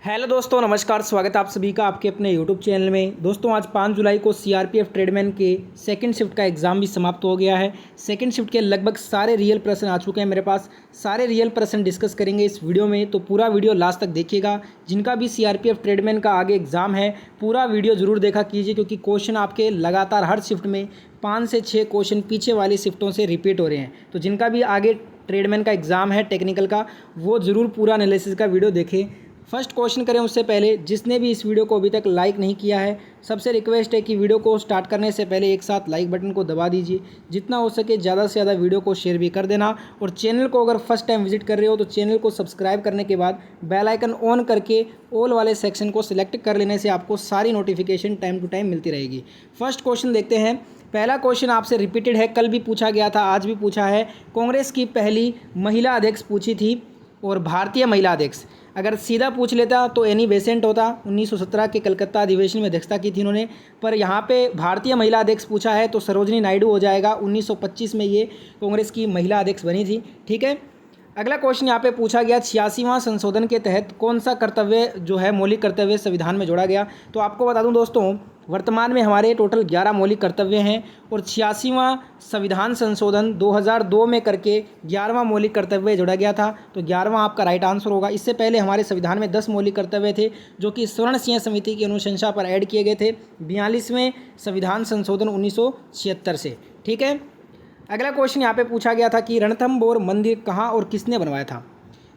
Hello दोस्तों, नमस्कार। स्वागत है आप सभी का आपके अपने यूट्यूब चैनल में। दोस्तों आज 5 जुलाई को सीआरपीएफ ट्रेडमैन के सेकंड शिफ्ट का एग्ज़ाम भी समाप्त हो गया है। सेकंड शिफ्ट के लगभग सारे रियल प्रश्न आ चुके हैं मेरे पास। सारे रियल प्रश्न डिस्कस करेंगे इस वीडियो में, तो पूरा वीडियो लास्ट तक देखिएगा। जिनका भी सीआरपीएफ ट्रेडमैन का आगे एग्ज़ाम है, पूरा वीडियो ज़रूर देखा कीजिए, क्योंकि क्वेश्चन आपके लगातार हर शिफ्ट में 5 से 6 क्वेश्चन पीछे वाली शिफ्टों से रिपीट हो रहे हैं। तो जिनका भी आगे ट्रेडमैन का एग्ज़ाम है टेक्निकल का, वो ज़रूर पूरा एनालिसिस का वीडियो देखें। फर्स्ट क्वेश्चन करें उससे पहले जिसने भी इस वीडियो को अभी तक लाइक नहीं किया है, सबसे रिक्वेस्ट है कि वीडियो को स्टार्ट करने से पहले एक साथ लाइक बटन को दबा दीजिए। जितना हो सके ज़्यादा से ज़्यादा वीडियो को शेयर भी कर देना। और चैनल को अगर फर्स्ट टाइम विजिट कर रहे हो तो चैनल को सब्सक्राइब करने के बाद बेल आइकन ऑन करके ऑल वाले सेक्शन को सिलेक्ट कर लेने से आपको सारी नोटिफिकेशन टाइम टू टाइम मिलती रहेगी। फर्स्ट क्वेश्चन देखते हैं। पहला क्वेश्चन आपसे रिपीटेड है, कल भी पूछा गया था, आज भी पूछा है। कांग्रेस की पहली महिला अध्यक्ष पूछी थी और भारतीय महिला अध्यक्ष अगर सीधा पूछ लेता तो एनी बेसेंट होता। 1917 के कलकत्ता अधिवेशन में अध्यक्षता की थी इन्होंने, पर यहाँ पे भारतीय महिला अध्यक्ष पूछा है तो सरोजिनी नायडू हो जाएगा। 1925 में ये कांग्रेस की महिला अध्यक्ष बनी थी। ठीक है, अगला क्वेश्चन यहाँ पे पूछा गया, 86वां संशोधन के तहत कौन सा कर्तव्य जो है मौलिक कर्तव्य संविधान में जोड़ा गया। तो आपको बता दूं दोस्तों, वर्तमान में हमारे टोटल 11 मौलिक कर्तव्य हैं और 86वां संविधान संशोधन 2002 में करके 11वां मौलिक कर्तव्य जोड़ा गया था। तो 11वां आपका राइट आंसर होगा। इससे पहले हमारे संविधान में 10 मौलिक कर्तव्य थे जो कि स्वर्ण सिंह समिति की अनुशंसा पर ऐड किए गए थे 42वें संविधान संशोधन 1976 से। ठीक है, अगला क्वेश्चन यहाँ पे पूछा गया था कि रणथंभौर मंदिर कहाँ और किसने बनवाया था।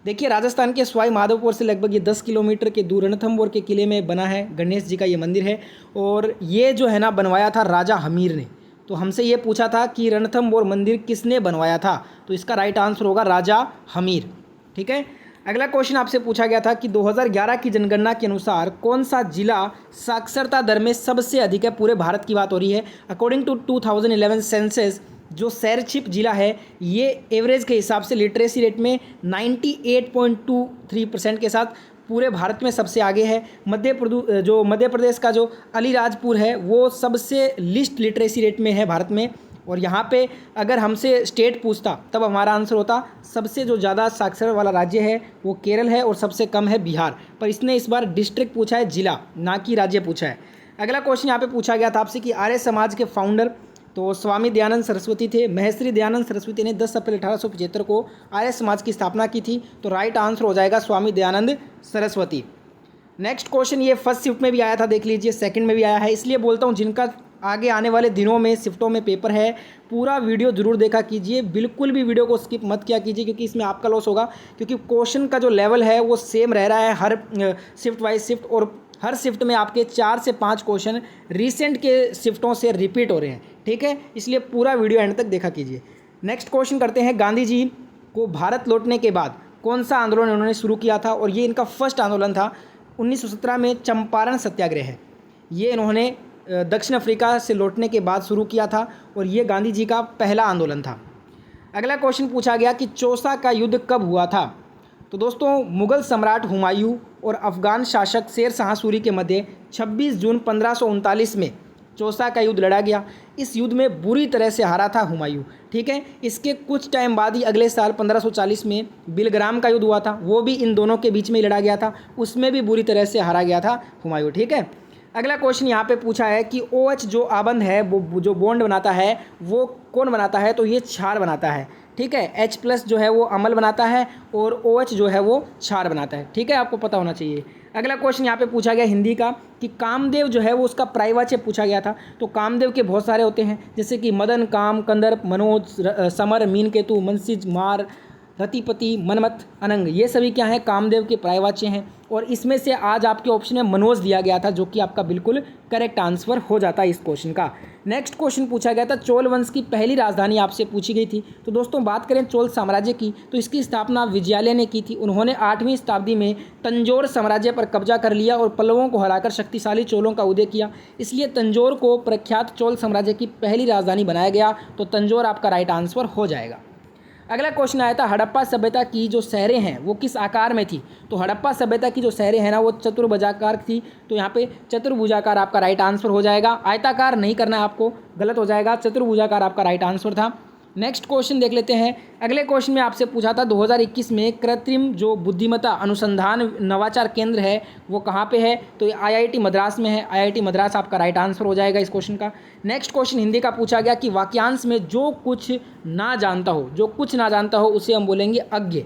देखिए, राजस्थान के सवाई माधोपुर से लगभग ये 10 किलोमीटर के दूर रणथंभौर के किले में बना है। गणेश जी का ये मंदिर है और ये जो है ना बनवाया था राजा हमीर ने। तो हमसे ये पूछा था कि रणथंभौर मंदिर किसने बनवाया था, तो इसका राइट आंसर होगा राजा हमीर। ठीक है, अगला क्वेश्चन आपसे पूछा गया था कि 2011 की जनगणना के अनुसार कौन सा जिला साक्षरता दर में सबसे अधिक है। पूरे भारत की बात हो रही है। अकॉर्डिंग टू 2011 सेंसस जो शहरछिप जिला है, ये एवरेज के हिसाब से लिटरेसी रेट में 98.23% के साथ पूरे भारत में सबसे आगे है। मध्य प्रदेश का जो अलीराजपुर है वो सबसे लिस्ट लिटरेसी रेट में है भारत में। और यहाँ पे अगर हमसे स्टेट पूछता तब हमारा आंसर होता, सबसे जो ज़्यादा साक्षर वाला राज्य है वो केरल है और सबसे कम है बिहार। पर इसने इस बार डिस्ट्रिक्ट पूछा है, जिला ना कि राज्य पूछा है। अगला क्वेश्चन यहाँ पे पूछा गया था आपसे कि आर्य समाज के फाउंडर तो स्वामी दयानंद सरस्वती थे। महर्षि दयानंद सरस्वती ने 10 अप्रैल 1875 को आर्य समाज की स्थापना की थी। तो राइट आंसर हो जाएगा स्वामी दयानंद सरस्वती। नेक्स्ट क्वेश्चन ये फर्स्ट शिफ्ट में भी आया था, देख लीजिए, सेकंड में भी आया है। इसलिए बोलता हूँ जिनका आगे आने वाले दिनों में शिफ्टों में पेपर है, पूरा वीडियो जरूर देखा कीजिए। बिल्कुल भी वीडियो को स्किप मत किया कीजिए, क्योंकि इसमें आपका लॉस होगा। क्योंकि क्वेश्चन का जो लेवल है वो सेम रह रहा है हर शिफ्ट वाइज शिफ्ट, और हर शिफ्ट में आपके 4 से 5 क्वेश्चन रिसेंट के शिफ्टों से रिपीट हो रहे हैं। ठीक है, इसलिए पूरा वीडियो एंड तक देखा कीजिए। नेक्स्ट क्वेश्चन करते हैं, गांधी जी को भारत लौटने के बाद कौन सा आंदोलन उन्होंने शुरू किया था। और ये इनका फर्स्ट आंदोलन था। 1917 में चंपारण सत्याग्रह है, ये इन्होंने दक्षिण अफ्रीका से लौटने के बाद शुरू किया था और ये गांधी जी का पहला आंदोलन था। अगला क्वेश्चन पूछा गया कि चौसा का युद्ध कब हुआ था। तो दोस्तों, मुगल सम्राट हुमायूं और अफगान शासक शेर शाह सूरी के मध्य 26 जून 1539 में चौसा का युद्ध लड़ा गया। इस युद्ध में बुरी तरह से हारा था हुमायूं। ठीक है, इसके कुछ टाइम बाद ही अगले साल 1540 में बिलग्राम का युद्ध हुआ था, वो भी इन दोनों के बीच में ही लड़ा गया था। उसमें भी बुरी तरह से हारा गया था हुमायूं। ठीक है, अगला क्वेश्चन यहाँ पे पूछा है कि OH जो आबंध है, वो जो बॉन्ड बनाता है वो कौन बनाता है। तो ये क्षार बनाता है। ठीक है, H+ जो है वो अम्ल बनाता है और OH जो है वो क्षार बनाता है। ठीक है, आपको पता होना चाहिए। अगला क्वेश्चन यहाँ पे पूछा गया हिंदी का कि कामदेव जो है वो उसका पर्यायवाची पूछा गया था। तो कामदेव के बहुत सारे होते हैं, जैसे कि मदन, काम, कंदर्प, मनोज, समर, मीनकेतु, मनसिज, मार, रतिपति, मनमथ, अनंग, ये सभी क्या है, कामदेव के पर्यायवाची हैं। और इसमें से आज आपके ऑप्शन में मनोज दिया गया था, जो कि आपका बिल्कुल करेक्ट आंसर हो जाता है इस क्वेश्चन का। नेक्स्ट क्वेश्चन पूछा गया था, चोल वंश की पहली राजधानी आपसे पूछी गई थी। तो दोस्तों बात करें चोल साम्राज्य की, तो इसकी स्थापना विजयालय ने की थी। उन्होंने 8वीं शताब्दी में तंजौर साम्राज्य पर कब्जा कर लिया और पल्लवों को हराकर शक्तिशाली चोलों का उदय किया। इसलिए तंजौर को प्रख्यात चोल साम्राज्य की पहली राजधानी बनाया गया। तो तंजौर आपका राइट आंसर हो जाएगा। अगला क्वेश्चन आया था, हड़प्पा सभ्यता की जो शहरें हैं वो किस आकार में थी। तो हड़प्पा सभ्यता की जो शहरें हैं ना वो चतुर्भुजाकार थी। तो यहाँ पे चतुर्भुजाकार आपका राइट आंसर हो जाएगा। आयताकार नहीं करना है आपको, गलत हो जाएगा। चतुर्भुजाकार आपका राइट आंसर था। नेक्स्ट क्वेश्चन देख लेते हैं। अगले क्वेश्चन में आपसे पूछा था 2021 में कृत्रिम जो बुद्धिमत्ता अनुसंधान नवाचार केंद्र है वो कहाँ पे है, तो ये IIT मद्रास में है। IIT मद्रास आपका राइट आंसर हो जाएगा इस क्वेश्चन का। नेक्स्ट क्वेश्चन हिंदी का पूछा गया कि वाक्यांश में जो कुछ ना जानता हो उसे हम बोलेंगे अज्ञ,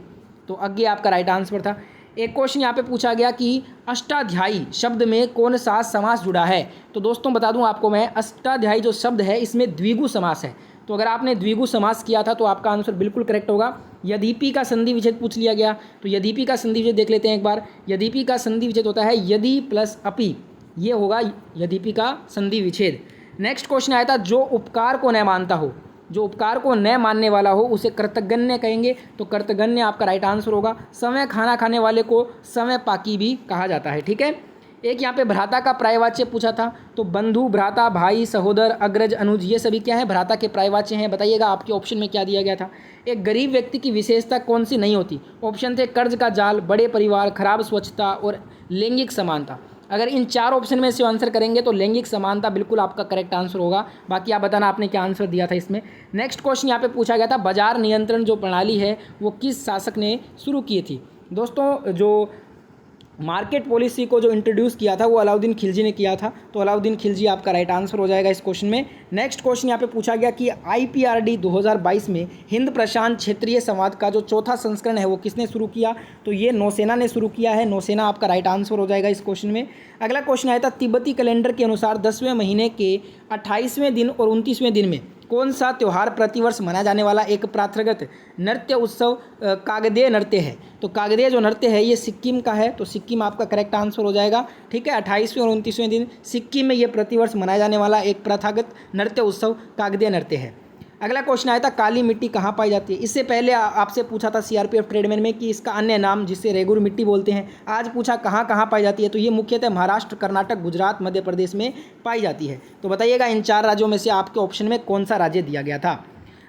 तो अज्ञ आपका राइट आंसर था। एक क्वेश्चन यहाँ पे पूछा गया कि अष्टाध्यायी शब्द में कौन सा समास जुड़ा है, तो दोस्तों बता दूं आपको मैं, अष्टाध्यायी जो शब्द है इसमें द्विगु समास है। तो अगर आपने द्विगु समास किया था तो आपका आंसर बिल्कुल करेक्ट होगा। यद्यपि का संधि विच्छेद पूछ लिया गया, तो यद्यपि का संधि विच्छेद देख लेते हैं एक बार। यद्यपि का संधि विच्छेद होता है यदि प्लस अपि, ये होगा यद्यपि का संधि विच्छेद। नेक्स्ट क्वेश्चन आया था जो उपकार को न मानता हो, जो उपकार को न मानने वाला हो उसे कृतघ्न कहेंगे, तो कृतघ्न आपका राइट आंसर होगा। समय खाना खाने वाले को समय पाकी भी कहा जाता है, ठीक है। एक यहाँ पे भ्राता का पर्यायवाच्य पूछा था, तो बंधु, भ्राता, भाई, सहोदर, अग्रज, अनुज, ये सभी क्या है, भ्राता के पर्यायवाच्य हैं। बताइएगा आपके ऑप्शन में क्या दिया गया था। एक गरीब व्यक्ति की विशेषता कौन सी नहीं होती, ऑप्शन थे कर्ज का जाल, बड़े परिवार, खराब स्वच्छता और लैंगिक समानता। अगर इन 4 ऑप्शन में से आंसर करेंगे तो लैंगिक समानता बिल्कुल आपका करेक्ट आंसर होगा। बाकी आप बताना आपने क्या आंसर दिया था इसमें। नेक्स्ट क्वेश्चन यहाँ पे पूछा गया था बाजार नियंत्रण जो प्रणाली है वो किस शासक ने शुरू की थी। दोस्तों जो मार्केट पॉलिसी को जो इंट्रोड्यूस किया था वो अलाउद्दीन खिलजी ने किया था, तो अलाउद्दीन खिलजी आपका राइट आंसर हो जाएगा इस क्वेश्चन में। नेक्स्ट क्वेश्चन यहाँ पे पूछा गया कि IPRD 2022 में हिंद प्रशांत क्षेत्रीय संवाद का जो चौथा संस्करण है वो किसने शुरू किया, तो ये नौसेना ने शुरू किया है। नौसेना आपका राइट आंसर हो जाएगा इस क्वेश्चन में। अगला क्वेश्चन आया था तिब्बती कैलेंडर के अनुसार 10वें महीने के 28वें दिन और 29वें दिन में कौन सा त्यौहार प्रतिवर्ष मनाया जाने वाला एक पारंपरिक नृत्य उत्सव कागदेय नृत्य है। तो कागदेय जो नृत्य है ये सिक्किम का है, तो सिक्किम आपका करेक्ट आंसर हो जाएगा, ठीक है। 28वें और 29वें दिन सिक्किम में ये प्रतिवर्ष मनाया जाने वाला एक प्रथागत नृत्य उत्सव कागदेय नृत्य है। अगला क्वेश्चन आया था काली मिट्टी कहाँ पाई जाती है। इससे पहले आपसे पूछा था CRPF ट्रेडमैन में कि इसका अन्य नाम जिसे रेगुर मिट्टी बोलते हैं। आज पूछा कहाँ कहाँ पाई जाती है, तो ये मुख्यतः महाराष्ट्र, कर्नाटक, गुजरात, मध्य प्रदेश में पाई जाती है। तो बताइएगा इन 4 राज्यों में से आपके ऑप्शन में कौन सा राज्य दिया गया था।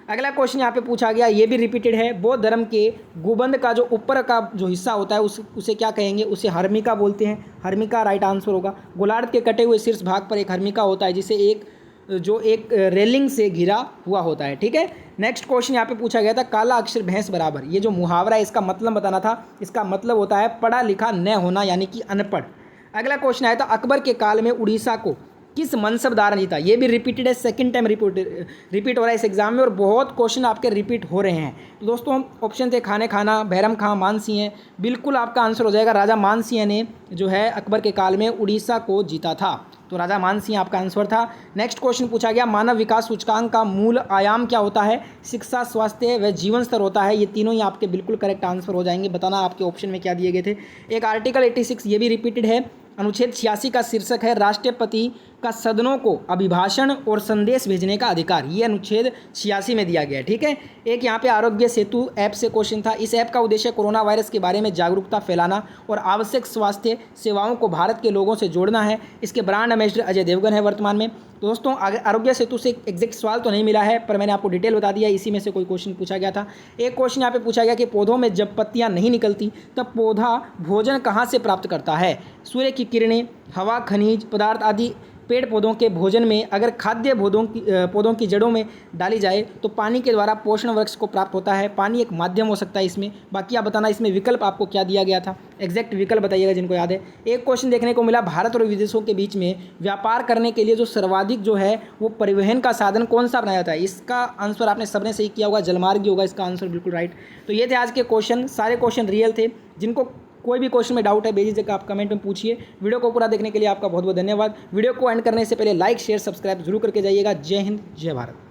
अगला क्वेश्चन यहाँ पे पूछा गया, ये भी रिपीटेड है। बौद्ध धर्म के गुंबद का जो ऊपर का जो हिस्सा होता है उसे क्या कहेंगे, उसे हर्मिका बोलते हैं। हर्मिका राइट आंसर होगा। गोलार्ध के कटे हुए शीर्ष भाग पर एक हर्मिका होता है जिसे एक रेलिंग से घिरा हुआ होता है, ठीक है। नेक्स्ट क्वेश्चन यहाँ पे पूछा गया था काला अक्षर भैंस बराबर, ये जो मुहावरा है इसका मतलब बताना था। इसका मतलब होता है पढ़ा लिखा न होना यानी कि अनपढ़। अगला क्वेश्चन आया था अकबर के काल में उड़ीसा को किस मनसबदार ने जीता। ये भी रिपीटेड है, सेकंड टाइम रिपीट हो रहा है इस एग्जाम में और बहुत क्वेश्चन आपके रिपीट हो रहे हैं। तो दोस्तों ऑप्शन थे खाने खाना, भैरम खां, मानसिंह। बिल्कुल आपका आंसर हो जाएगा राजा मानसिंह ने जो है अकबर के काल में उड़ीसा को जीता था, तो राजा मानसिंह आपका आंसर था। नेक्स्ट क्वेश्चन पूछा गया मानव विकास सूचकांक का मूल आयाम क्या होता है। शिक्षा, स्वास्थ्य व जीवन स्तर होता है। ये तीनों ही आपके बिल्कुल करेक्ट आंसर हो जाएंगे। बताना आपके ऑप्शन में क्या दिए गए थे। एक आर्टिकल 86 ये भी रिपीटेड है। अनुच्छेद 86 का शीर्षक है राष्ट्रपति का सदनों को अभिभाषण और संदेश भेजने का अधिकार। ये अनुच्छेद 86 में दिया गया है, ठीक है। एक यहाँ पे आरोग्य सेतु ऐप से क्वेश्चन था। इस ऐप का उद्देश्य कोरोना वायरस के बारे में जागरूकता फैलाना और आवश्यक स्वास्थ्य सेवाओं को भारत के लोगों से जोड़ना है। इसके ब्रांड एम्बेसडर अजय देवगन है वर्तमान में। दोस्तों आरोग्य सेतु से एग्जैक्ट सवाल तो नहीं मिला है पर मैंने आपको डिटेल बता दिया, इसी में से कोई क्वेश्चन पूछा गया था। एक क्वेश्चन यहाँ पे पूछा गया कि पौधों में जब पत्तियाँ नहीं निकलती तब पौधा भोजन कहाँ से प्राप्त करता है। सूर्य की किरणें, हवा, खनिज पदार्थ आदि। पेड़ पौधों के भोजन में अगर खाद्य पौधों की जड़ों में डाली जाए तो पानी के द्वारा पोषण वृक्ष को प्राप्त होता है। पानी एक माध्यम हो सकता है इसमें। बाकी आप बताना इसमें विकल्प आपको क्या दिया गया था, एग्जैक्ट विकल्प बताइएगा जिनको याद है। एक क्वेश्चन देखने को मिला भारत और विदेशों के बीच में व्यापार करने के लिए जो सर्वाधिक जो है वो परिवहन का साधन कौन सा बनाया जाता है। इसका आंसर आपने सबने सही किया होगा, जलमार्ग ही होगा इसका आंसर बिल्कुल राइट। तो ये थे आज के क्वेश्चन, सारे क्वेश्चन रियल थे। जिनको कोई भी क्वेश्चन में डाउट है बेझिझक आप कमेंट में पूछिए। वीडियो को पूरा देखने के लिए आपका बहुत बहुत धन्यवाद। वीडियो को एंड करने से पहले लाइक शेयर सब्सक्राइब जरूर करके जाइएगा। जय हिंद, जय भारत।